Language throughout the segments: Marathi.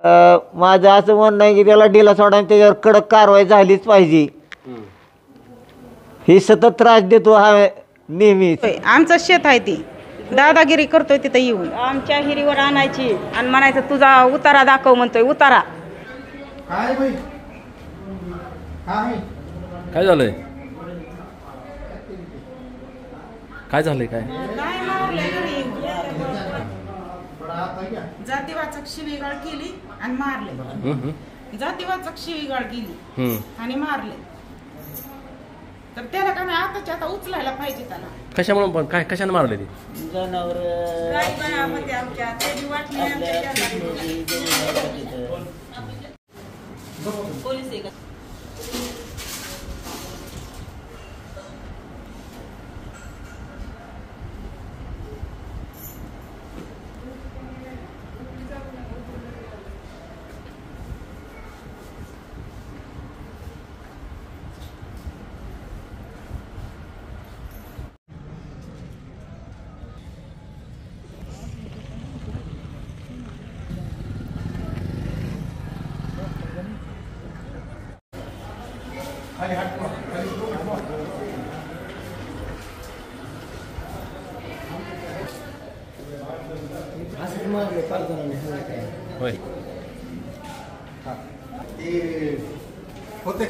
माझं असं म्हणणं आहे की त्याला ढिला सोडा आणि त्याच्यावर कडक कारवाई झालीच पाहिजे. ही सतत त्रास देतो हा नेहमीच. आमचं शेत आहे ती दादागिरी करतोय तिथं येऊन आमच्या हिरीवर आणायची आणि म्हणायचं तुझा उतारा दाखव म्हणतोय. उतारा काय झालंय? काय झालंय? काय जातीवाचक शिवीगाळ केली आणि मारले. जातीवाचक शिवीगाळ केली आणि मारले. तर त्याला का नाही आताच्या आता उचलायला पाहिजे त्याला. कशामुळे पण काय कशाने मारले ते? जनावर आमच्या पोलीस होय होते.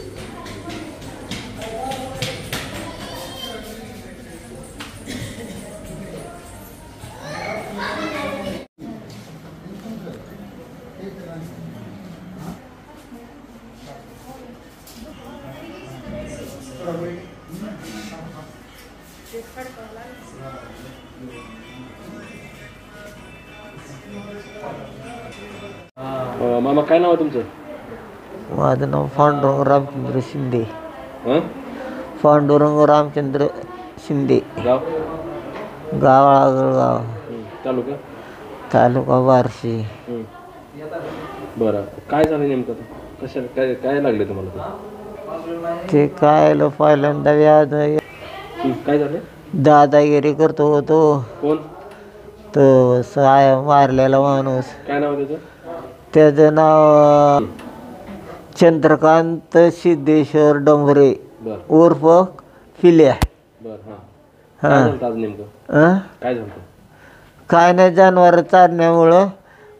मामा काय नाव आहे तुमचं? माझं नाव पांडुरंग रामचंद्र शिंदे. पांडुरंग रामचंद्र शिंदे. गाव? गाव आगळगाव. तालुका? तालुका बार्शी. बरं काय झालं नेमकं? कशाला काय काय लागले तुम्हाला? ते काय पहिल्यांदा व्याज काय झालं? दादागिरी करतो होतो. कोण? तो साय मारलेला माणूस. काय नाव त्याचं? त्याचं नाव चंद्रकांत सिद्धेश्वर डोंगरे उर्फ फिल्या. काय झालं? काय नाही, जनावर चालण्यामुळं.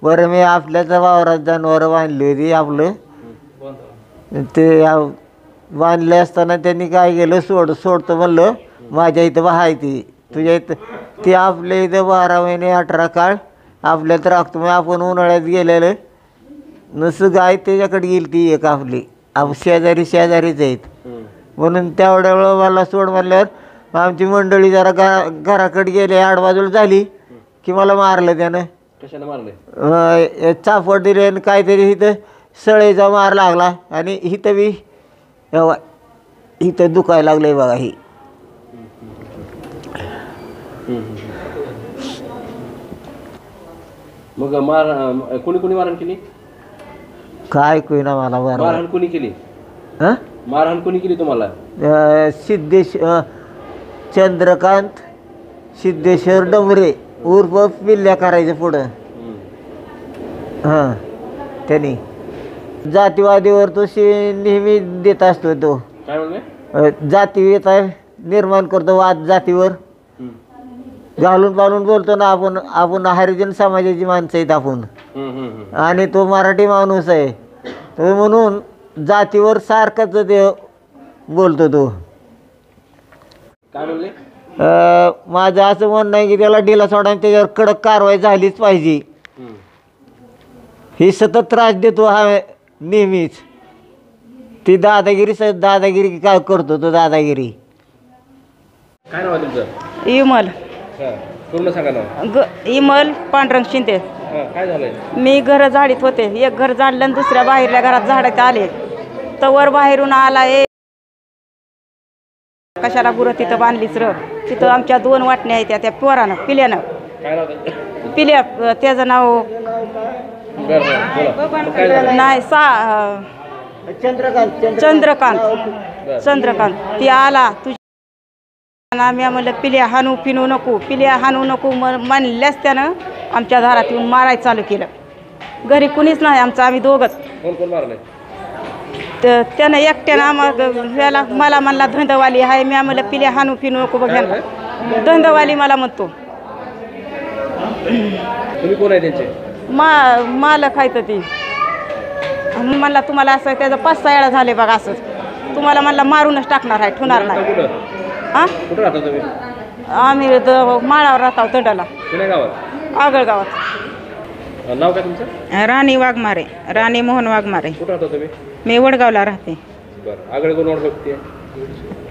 बरं मी आपल्याच वावरात जनावर बांधली होती आपलं. ते बांधले असताना त्यांनी काय केलं, सोडतो म्हणलं. माझ्या इथं वाहायची, तुझ्या इथं ती आपल्या इथं 12 महिने 18 काळ आपल्यात राखतो. मग आपण उन्हाळ्यात गेलेलं नसं गाय त्याच्याकडे गेली ती एक आपली शेजारीच आहेत म्हणून तेवढ्या वेळ मला सोड म्हणल्यावर आमची मंडळी जरा घराकडे गेले. आडबाजूला झाली की मला मारलं त्यानं. कशाला मारले? चाफट दिले आणि काहीतरी इथं सळेचा मार लागला आणि इथं बी इथं दुखायला लागलंय बघा. ही मग कोणी कोणी मारहाण केली? काय कोणा मला मारहाण कोणी केली? मारहाण कोणी केली तुम्हाला? चंद्रकांत सिद्धेश्वर डोंगरे उर्फ पिल्ल्या करायचं पुढं. हां त्यांनी जातीवादीवर तो नेहमी देत असतो. तो काय म्हणले? जातीयता निर्माण करतो, वाद जातीवर घालून पालून बोलतो ना. आपण हरिजन समाजाची माणसं आहेत आपण. आणि तो मराठी माणूस आहे तो म्हणून जातीवर सारखाच ते बोलतो. तो काय म्हणले? माझं असं म्हणणं आहे की त्याला ढिला सोडा आणि त्याच्यावर कडक कारवाई झालीच पाहिजे. ही सतत त्रास देतो हा नेहमीच. ती दादागिरी काय करतो तो दादागिरी. काय नाव आहे तुमचं? इमल. पूर्ण सांगा नाव. इमल पांडुरंग शिंदे. काय झालंय? मी घर झाडीत होते. एक घर झाडलं आणि दुसऱ्या बाहेरल्या घरात झाडात आले. तवर बाहेरून आला कशाला गुरं तिथं बांधलीच र. तिथं आमच्या 2 वाटण्या आहेत त्या पोरानं पिल्यानं. काय नाव? पिल्या त्याचं नाव नाही चंद्रकांत. ती आला तुझ्या मी म्हणलं पिल्या हाणू पिनू नको म्हणल्यास त्यानं आमच्या दारात येऊन मारायला चालू केलं. घरी कुणीच नाही आमचं, आम्ही दोघंच. कोण कोण मारलंय? तर त्यानं एकट्यानं आम्हाला मला म्हणला धंदवाली आहे. मी आम्हाला पिल्या हानू पिनू नको बघायला. धंदवाली मला म्हणतो. तुम्ही कोण आहे त्यांचे? मालक आहे तर ती म्हणला तुम्हाला असं त्याचं 5-6 वेळा झाले बघा असं. तुम्हाला म्हणला मारूनच टाकणार आहे, ठेवणार नाही. हां कुठं राहता तुम्ही? आम्ही माळावर राहतो तंडाला, कुण्या गावात? आगळगावात. नाव काय तुमचं? राणी वाघमारे, राणी मोहन वाघमारे. कुठं राहता तुम्ही? मी वडगावला राहते. बरं. आगळे कोण ओळख बघते?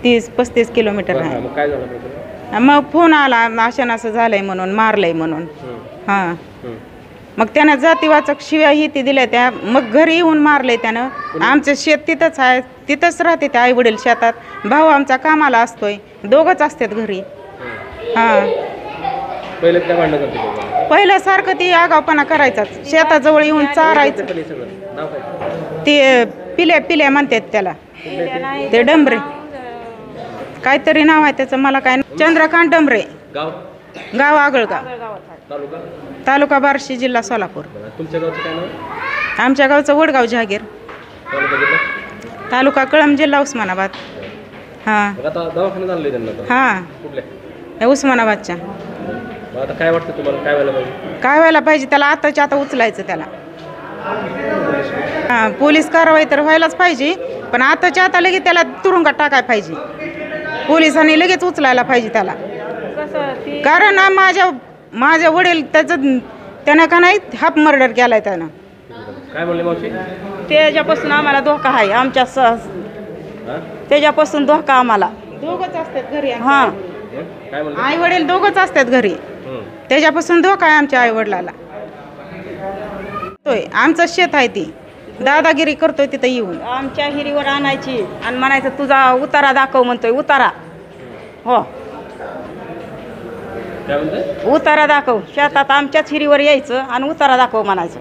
30-35 किलोमीटर आहे. मग काय झालं प्रकरण? मग फोन आला अशानं असं झालंय म्हणून, मारलंय म्हणून. हां मग त्यानं जातीवाचक शिव्या ही ती दिल्या त्या. मग घरी येऊन मारलंय त्यानं. आमचं शेत तिथंच आहे, तिथंच राहते ते आई वडील शेतात. भाऊ आमचा कामाला असतोय, दोघंच असतात घरी. हां पहिले काय भांडण करते? पहिलं सारखं ती आगावपणा करायचाच, शेताजवळ येऊन चारायचं. नाव काय? ते पिल्या म्हणतात त्याला, ते डंबरे काहीतरी नाव आहे त्याचं, मला काय. चंद्रकांत डंबरे. गाव आगळगाव, तालुका? तालुका बार्शी, जिल्हा सोलापूर. तुमच्या गावचं काय नाव? आमच्या गावचं वडगाव जहागीर, तालुका कळंब, जिल्हा उस्मानाबाद. हां आता दवाखान्यात आणलंय त्यांना? हां कुठल्या? उस्मानाबादच्या. आता काय वाटतं तुम्हाला, काय व्हायला पाहिजे? काय व्हायला पाहिजे त्याला, आताच्या आता उचलायचं त्याला. हां पोलीस कारवाई तर व्हायलाच पाहिजे, पण आताच्या आता लगेच त्याला तुरुंगात टाकायला पाहिजे. पोलिसांनी लगेच उचलायला पाहिजे त्याला. कारण माझ्या वडील त्यानं का नाही हाफ मर्डर केलाय त्यानं. काय म्हणले मावशी? त्याच्यापासून आम्हाला धोका आहे, आमच्या त्याच्यापासून धोका आम्हाला. दोघंच असतात घरी. हां काय म्हणले? आई वडील दोघंच असतात घरी, त्याच्यापासून धोका आहे आमच्या आई वडिलाला. आमचं शेत आहे, ती दादागिरी करतोय तिथं येऊन. आमच्या हिरीवर आणायची आणि म्हणायचं तुझा उतारा दाखव म्हणतोय. उतारा हो, काय म्हणते? उतारा दाखव. शेतात आमच्याच हिरीवर यायचं आणि उतारा दाखव म्हणायचं.